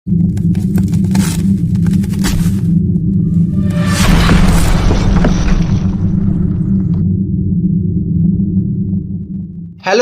Hello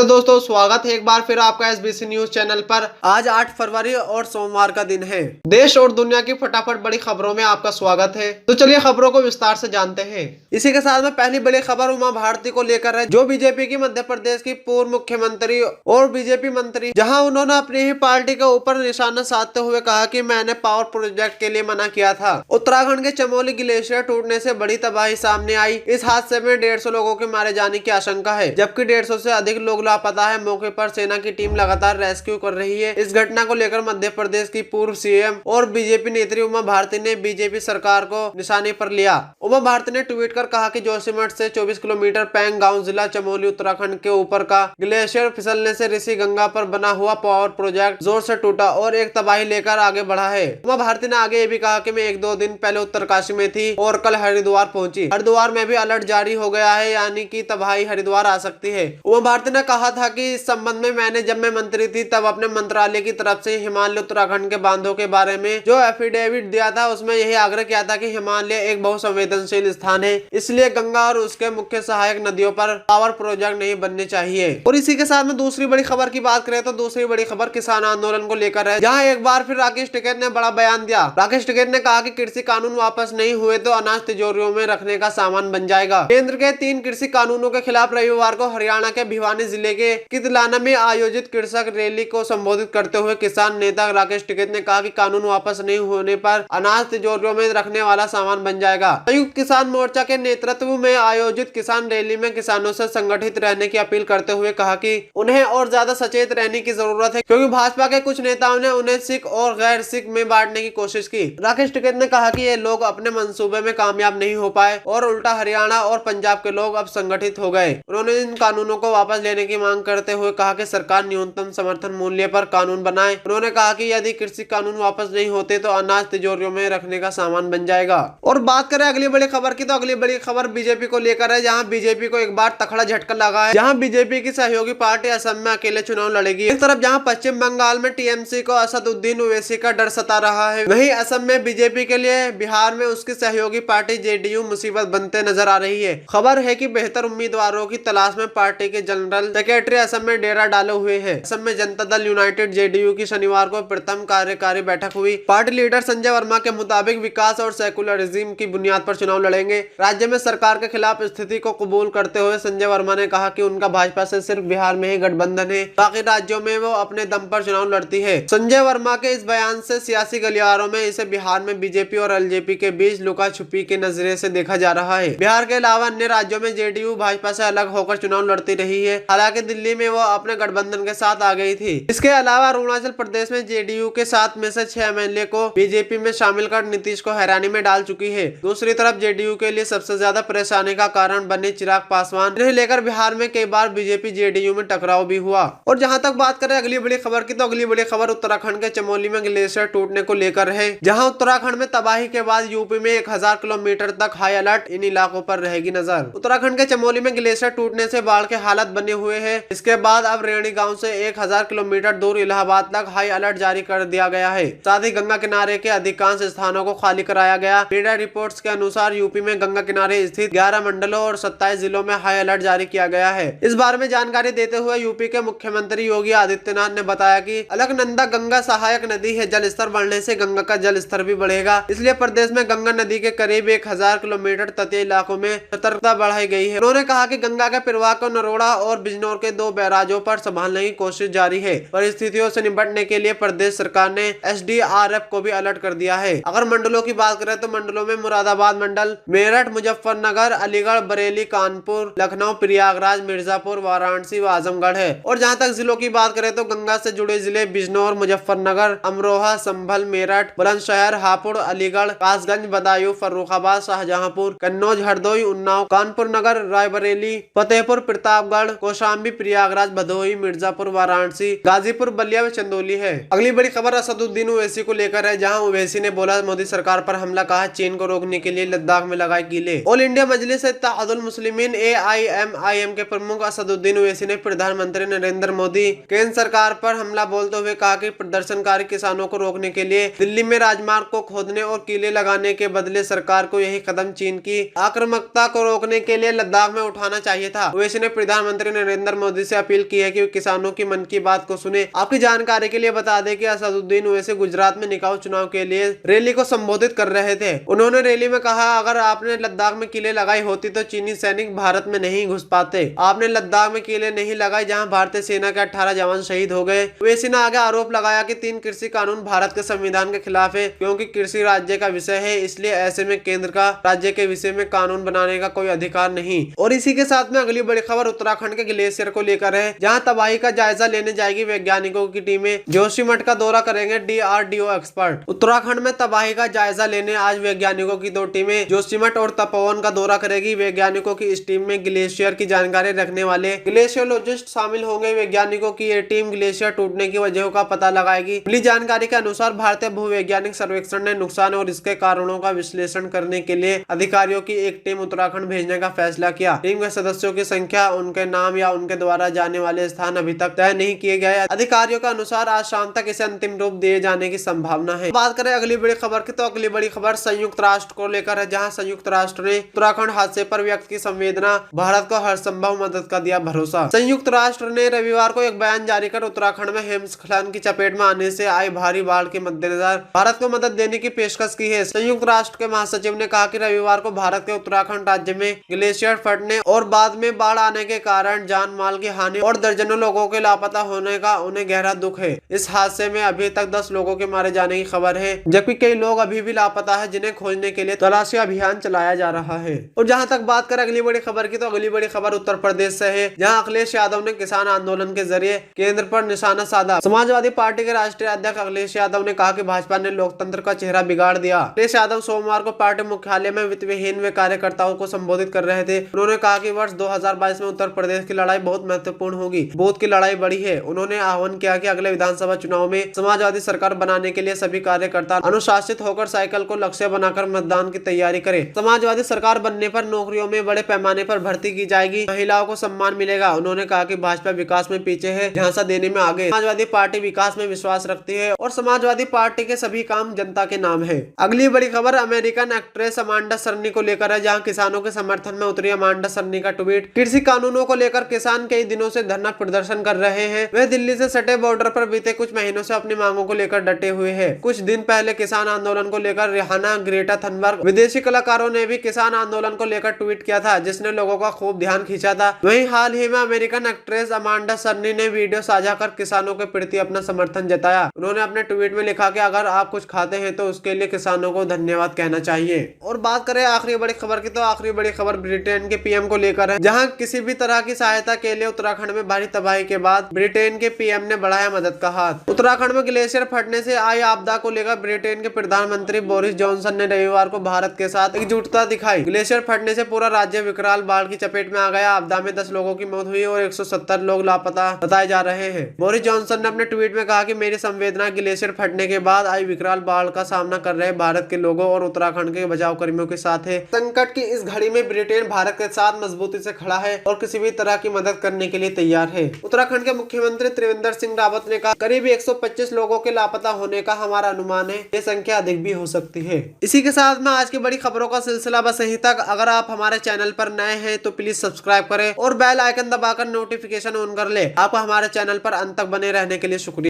दोस्तों, स्वागत है एक बार फिर आपका एसबीसी न्यूज चैनल पर। आज 8 फरवरी और सोमवार का दिन है। देश और दुनिया की फटाफट बड़ी खबरों में आपका स्वागत है। तो चलिए खबरों को विस्तार से जानते हैं। इसी के साथ में पहली बड़ी खबर उमा भारती को लेकर है, जो बीजेपी की मध्य प्रदेश की पूर्व मुख्यमंत्री और बीजेपी मंत्री, जहां उन्होंने अपनी ही पार्टी के ऊपर निशाना साधते हुए कहा कि मैंने पावर प्रोजेक्ट के लिए मना किया था। उत्तराखंड के चमोली ग्लेशियर टूटने से बड़ी तबाही सामने आई। इस हादसे में 150 लोगों के मारे जाने की आशंका है, जबकि 150 से अधिक लोग लापता है। मौके पर सेना की टीम लगातार रेस्क्यू कर रही है। इस घटना को लेकर मध्य प्रदेश की पूर्व सीएम और बीजेपी नेत्री उमा भारती ने बीजेपी सरकार को निशाने पर लिया। उमा भारती ने ट्वीट कर कहा कि जोशीमठ से 24 किलोमीटर पैंग गांव जिला चमोली उत्तराखंड के ऊपर का ग्लेशियर फिसलने से ऋषि गंगा पर बना हुआ पावर प्रोजेक्ट जोर से टूटा और एक तबाही लेकर आगे बढ़ा है। उमा भारती ने आगे ये भी कहा कि मैं 1-2 दिन पहले उत्तरकाशी में थी और कल हरिद्वार पहुंची। हरिद्वार में भी अलर्ट जारी हो गया है, यानी कि तबाही हरिद्वार आ सकती है। उमा भारती ने कहा था कि इस संबंध में जब मैं मंत्री थी तब अपने मंत्रालय की तरफ से हिमालय उत्तराखंड के बांधों के बारे में जो एफिडेविट दिया था, उसमें यही आग्रह किया था कि हिमालय एक बहुत संवेदनशील स्थान है, इसलिए गंगा और उसके मुख्य सहायक नदियों पर पावर प्रोजेक्ट नहीं बनने चाहिए। और इसी के साथ में दूसरी बड़ी खबर की बात करें तो दूसरी बड़ी खबर किसान आंदोलन को लेकर है, जहाँ एक बार फिर राकेश टिकैत ने बड़ा बयान दिया। राकेश टिकैत ने कहा कि कृषि कानून वापस नहीं हुए तो अनाज तिजोरियों में रखने का सामान बन जाएगा। केंद्र के 3 कृषि कानूनों के खिलाफ रविवार को हरियाणा के भिवानी जिले के कितलाना में आयोजित कृषक रैली को संबोधित करते हुए किसान नेता राकेश टिकैत ने कहा कि कानून वापस नहीं होने पर अनाज तिजोरियों में रखने वाला सामान बन जाएगा। संयुक्त किसान मोर्चा के नेतृत्व में आयोजित किसान रैली में किसानों से संगठित रहने की अपील करते हुए कहा कि उन्हें और ज्यादा सचेत रहने की जरूरत है, क्योंकि भाजपा के कुछ नेताओं ने उन्हें सिख और गैर सिख में बांटने की कोशिश की। राकेश टिकैत ने कहा कि ये लोग अपने मंसूबे में कामयाब नहीं हो पाए और उल्टा हरियाणा और पंजाब के लोग अब संगठित हो गए। उन्होंने इन कानूनों को वापस लेने की मांग करते हुए कहा कि सरकार न्यूनतम समर्थन मूल्य पर कानून बनाए। उन्होंने कहा कि यदि कृषि कानून वापस नहीं होते तो अनाज तिजोरियों में रखने का सामान बन जाएगा। और बात करें अगली बड़ी खबर की, तो अगली बड़ी खबर बीजेपी को लेकर है, जहां बीजेपी को एक बार तगड़ा झटका लगा है। जहां बीजेपी की सहयोगी पार्टी असम में अकेले चुनाव लड़ेगी। एक तरफ जहां पश्चिम बंगाल में टीएमसी को असदुद्दीन ओवैसी का डर सता रहा है, वहीं असम में बीजेपी के लिए बिहार में उसकी सहयोगी पार्टी जेडीयू मुसीबत बनते नजर आ रही है। खबर है कि बेहतर उम्मीदवारों की तलाश में पार्टी के जनरल सेक्रेटरी असम में डेरा डाले हुए हैं। असम में जनता दल यूनाइटेड जेडीयू की शनिवार को प्रथम कार्यकारी बैठक हुई। पार्टी लीडर संजय वर्मा के मुताबिक विकास और सेकुलरिज्म की बुनियाद पर चुनाव लड़ेंगे। राज्य में सरकार के खिलाफ स्थिति को कबूल करते हुए संजय वर्मा ने कहा कि उनका भाजपा से सिर्फ बिहार में ही गठबंधन है, बाकी राज्यों में वो अपने दम पर चुनाव लड़ती है। संजय वर्मा के इस बयान से सियासी गलियारों में इसे बिहार में बीजेपी और एलजेपी के बीच लुका छुपी के नजरिए से देखा जा रहा है। बिहार के अलावा अन्य राज्यों में जेडीयू भाजपा से अलग होकर चुनाव लड़ती रही है। हालांकि दिल्ली में वो अपने गठबंधन के साथ आ गई थी। इसके अलावा अरुणाचल प्रदेश में जेडीयू के 7 में से 6 एमएलए को बीजेपी में शामिल कर नीतीश को हैरानी में डाल चुकी है। दूसरी तरफ जेडीयू के लिए सबसे ज्यादा परेशानी का कारण बने चिराग पासवान, इन्हें लेकर बिहार में कई बार बीजेपी जेडीयू में टकराव भी हुआ। और जहां तक बात करें अगली बड़ी खबर की, तो अगली बड़ी खबर उत्तराखंड के चमोली में ग्लेशियर टूटने को लेकर है, जहां उत्तराखंड में तबाही के बाद यूपी में 1000 किलोमीटर तक हाई अलर्ट इन इलाकों पर रहेगी नजर। उत्तराखंड के चमोली में ग्लेशियर टूटने से बाढ़ के हालात बने हुए हैं। इसके बाद अब रेणी गांव से 1000 किलोमीटर दूर इलाहाबाद तक हाई अलर्ट जारी कर दिया गया है। साथ ही गंगा किनारे के अधिकांश स्थानों को खाली कराया गया। मीडिया रिपोर्ट्स के अनुसार यूपी में गंगा किनारे स्थित 11 मंडलों और 27 जिलों में हाई अलर्ट जारी किया गया है। इस बारे में जानकारी देते हुए यूपी के मुख्यमंत्री योगी आदित्यनाथ ने बताया कि अलकनंदा गंगा सहायक नदी है। जल स्तर बढ़ने से गंगा का जल स्तर भी बढ़ेगा, इसलिए प्रदेश में गंगा नदी के करीब 1000 किलोमीटर तटीय इलाकों में सतर्कता बढ़ाई गई है। उन्होंने कहा कि गंगा के प्रवाह को नरोड़ा और बिजनौर के 2 बैराजों पर संभालने की कोशिश जारी है। परिस्थितियों से निपटने के लिए प्रदेश सरकार ने एसडीआरएफ को भी अलर्ट कर दिया है। अगर मंडलों की बात करें तो मंडलों में मुरादाबाद मंडल, मेरठ, मुजफ्फरनगर, अलीगढ़, बरेली, कानपुर, लखनऊ, प्रयागराज, मिर्जापुर, वाराणसी व आजमगढ़ है। और जहां तक जिलों की बात करें तो गंगा से जुड़े जिले बिजनौर, मुजफ्फरनगर, अमरोहा, संभल, मेरठ, बुलंदशहर, हापुड़, अलीगढ़, कासगंज, बदायूं, फर्रुखाबाद, शाहजहांपुर, कन्नौज, हरदोई, उन्नाव, कानपुर नगर, रायबरेली, फतेहपुर, प्रतापगढ़, कौशाम्बी, प्रयागराज, भदोही, मिर्जापुर, वाराणसी, गाजीपुर, बलिया व चंदौली है। अगली बड़ी खबर असदुद्दीन ओवैसी को लेकर है, जहां ओवैसी ने बोला मोदी सरकार पर हमला, कहा चीन को रोकने के लिए लद्दाख में लगाए कीले। ऑल इंडिया मजलिस इत्तेहादुल मुस्लिमीन AIMIM के प्रमुख असदुद्दीन ओवैसी ने प्रधानमंत्री नरेंद्र मोदी केंद्र सरकार पर हमला बोलते हुए कहा कि प्रदर्शनकारी किसानों को रोकने के लिए दिल्ली में राजमार्ग को खोदने और कीले लगाने के बदले सरकार को यही कदम चीन की आक्रामकता को रोकने के लिए लद्दाख में उठाना चाहिए था। ओवैसी ने प्रधानमंत्री नरेंद्र मोदी से अपील की है कि किसानों की मन की बात को सुने। आपकी जानकारी के लिए बता दें कि असदुद्दीन ओवैसी गुजरात में निकाय चुनाव के लिए रैली को संबोधित कर रहे थे। उन्होंने रैली में कहा, अगर आपने लद्दाख में कीले लगाई होती तो चीनी सैनिक भारत में नहीं घुस पाते। आपने लद्दाख में कीले नहीं लगाई, जहां भारतीय सेना के 18 जवान शहीद हो गए। ओवैसी ने आगे आरोप लगाया कि 3 कृषि कानून भारत के संविधान के खिलाफ है, क्योंकि कृषि राज्य का विषय है, इसलिए ऐसे में केंद्र का राज्य के विषय में कानून बनाने का कोई अधिकार नहीं। और इसी के साथ में अगली बड़ी खबर उत्तराखंड के ग्लेशियर को लेकर है, जहां तबाही का जायजा लेने जाएगी वैज्ञानिकों की टीमें। जोशीमठ का दौरा करेंगे DRDO एक्सपर्ट। उत्तराखंड में तबाही का जायजा लेने आज वैज्ञानिकों की 2 टीमें जोशीमठ और तपोवन का दौरा करेगी। वैज्ञानिकों की इस टीम में ग्लेशियर की जानकारी रखने वाले ग्लेशियोलॉजिस्ट शामिल होंगे। वैज्ञानिकों की ये टीम ग्लेशियर टूटने की वजहों का पता लगाएगी। मिली जानकारी के अनुसार भारतीय भूवैज्ञानिक सर्वेक्षण ने नुकसान और इसके कारणों का विश्लेषण करने के लिए अधिकारियों की एक टीम उत्तराखंड भेजने का फैसला किया। टीम के सदस्यों की संख्या, उनके नाम या उनके द्वारा जाने वाले स्थान अभी तक तय नहीं किए गए। अधिकारियों के अनुसार आज शाम तक इसे अंतिम रूप दिए जाने की संभावना है। बात करें अगली बड़ी खबर की, तो अगली बड़ी खबर संयुक्त राष्ट्र को लेकर है, जहां संयुक्त राष्ट्र ने उत्तराखंड हादसे पर व्यक्त की संवेदना, भारत को हर संभव मदद का दिया भरोसा। संयुक्त राष्ट्र ने रविवार को एक बयान जारी कर उत्तराखंड में हिमस्खलन की चपेट में आने से आई भारी बाढ़ के मद्देनजर भारत को मदद देने की पेशकश की है। संयुक्त राष्ट्र के महासचिव ने कहा कि रविवार को भारत के उत्तराखंड राज्य में ग्लेशियर फटने और बाद में बाढ़ आने के कारण जान माल की हानि और दर्जनों लोगों के लापता होने का उन्हें गहरा दुख है। इस हादसे में अभी तक 10 लोगों के मारे जाने की खबर है, जबकि कई लोग अभी भी लापता है, जिन्हें खोजने के लिए तलाशी अभियान चलाया जा रहा है। और जहां तक बात करें अगली बड़ी खबर की, तो अगली बड़ी खबर उत्तर प्रदेश से है, जहां अखिलेश यादव ने किसान आंदोलन के जरिए केंद्र पर निशाना साधा। समाजवादी पार्टी के राष्ट्रीय अध्यक्ष अखिलेश यादव ने कहा कि भाजपा ने लोकतंत्र का चेहरा बिगाड़ दिया। अखिलेश यादव सोमवार को पार्टी मुख्यालय में वित्तविहीन व कार्यकर्ताओं को संबोधित कर रहे थे। उन्होंने कहा कि वर्ष 2022 में उत्तर प्रदेश की लड़ाई बहुत महत्वपूर्ण होगी, बूथ की लड़ाई बड़ी है। उन्होंने आह्वान किया कि अगले विधानसभा चुनाव में समाजवादी सरकार बनाने के लिए सभी कार्यकर्ता अनुशासित होकर साइकिल को लक्ष्य बनाकर मतदान की तैयारी करें। समाजवादी सरकार बनने पर नौकरियों में बड़े पैमाने पर भर्ती की जाएगी, महिलाओं को सम्मान मिलेगा। उन्होंने कहा कि भाजपा विकास में पीछे है, झांसा देने में आगे। समाजवादी पार्टी विकास में विश्वास रखती है और समाजवादी पार्टी के सभी काम जनता के नाम है। अगली बड़ी खबर अमेरिकन एक्ट्रेस अमांडा सर्नी को लेकर है, जहां किसानों के समर्थन में उतरी अमांडा सर्नी का ट्वीट। कृषि कानूनों को लेकर किसान कई दिनों से धरना प्रदर्शन कर रहे हैं। वे दिल्ली से सटे बॉर्डर पर बीते कुछ महीनों से अपनी मांगों को लेकर डटे हुए हैं। कुछ दिन पहले किसान आंदोलन को लेकर रिहाना, ग्रेटा थनबर्ग, विदेशी कलाकारों ने भी किसान आंदोलन को लेकर ट्वीट किया था, जिसने लोगों का खूब ध्यान खींचा था। वहीं हाल ही में अमेरिकन एक्ट्रेस अमांडा सर्नी ने वीडियो साझा कर किसानों के प्रति अपना समर्थन जताया। उन्होंने अपने ट्वीट में लिखा कि अगर आप कुछ खाते हैं तो उसके लिए किसानों को धन्यवाद कहना चाहिए। और बात करें आखिरी बड़ी खबर की, तो आखिरी बड़ी खबर ब्रिटेन के पीएम को लेकर है, जहां किसी भी तरह की सहायता के लिए उत्तराखंड में भारी तबाही के बाद ब्रिटेन के पीएम ने बढ़ाया मदद का हाथ। उत्तराखंड में ग्लेशियर फटने से आई आपदा को लेकर ब्रिटेन के प्रधानमंत्री बोरिस जॉनसन ने रविवार को भारत के साथ एकजुटता दिखाई। ग्लेशियर फटने से पूरा राज्य विकराल बाढ़ की चपेट में आ गया। आपदा में 10 लोगों की मौत हुई और 170 लोग लापता बताए जा रहे हैं। बोरिस जॉनसन ने अपने ट्वीट में कहा कि मेरी संवेदना ग्लेशियर फटने के बाद आई विकराल बाढ़ का सामना कर रहे भारत के लोगों और उत्तराखंड के बचाव कर्मियों के साथ है। संकट की इस घड़ी में ब्रिटेन भारत के साथ मजबूती से खड़ा है और किसी भी तरह की मदद करने के लिए तैयार है। उत्तराखंड के मुख्यमंत्री त्रिवेंद्र सिंह रावत ने कहा, करीब 125 लोगों के लापता होने का हमारा अनुमान है, ये संख्या अधिक भी हो सकती है। इसी के साथ में आज की बड़ी खबरों का सिलसिला बस यहीं तक। अगर आप हमारे चैनल पर नए हैं तो प्लीज सब्सक्राइब करें और बेल आइकन दबाकर नोटिफिकेशन ऑन कर ले। आप हमारे चैनल पर अंत तक बने रहने के लिए शुक्रिया।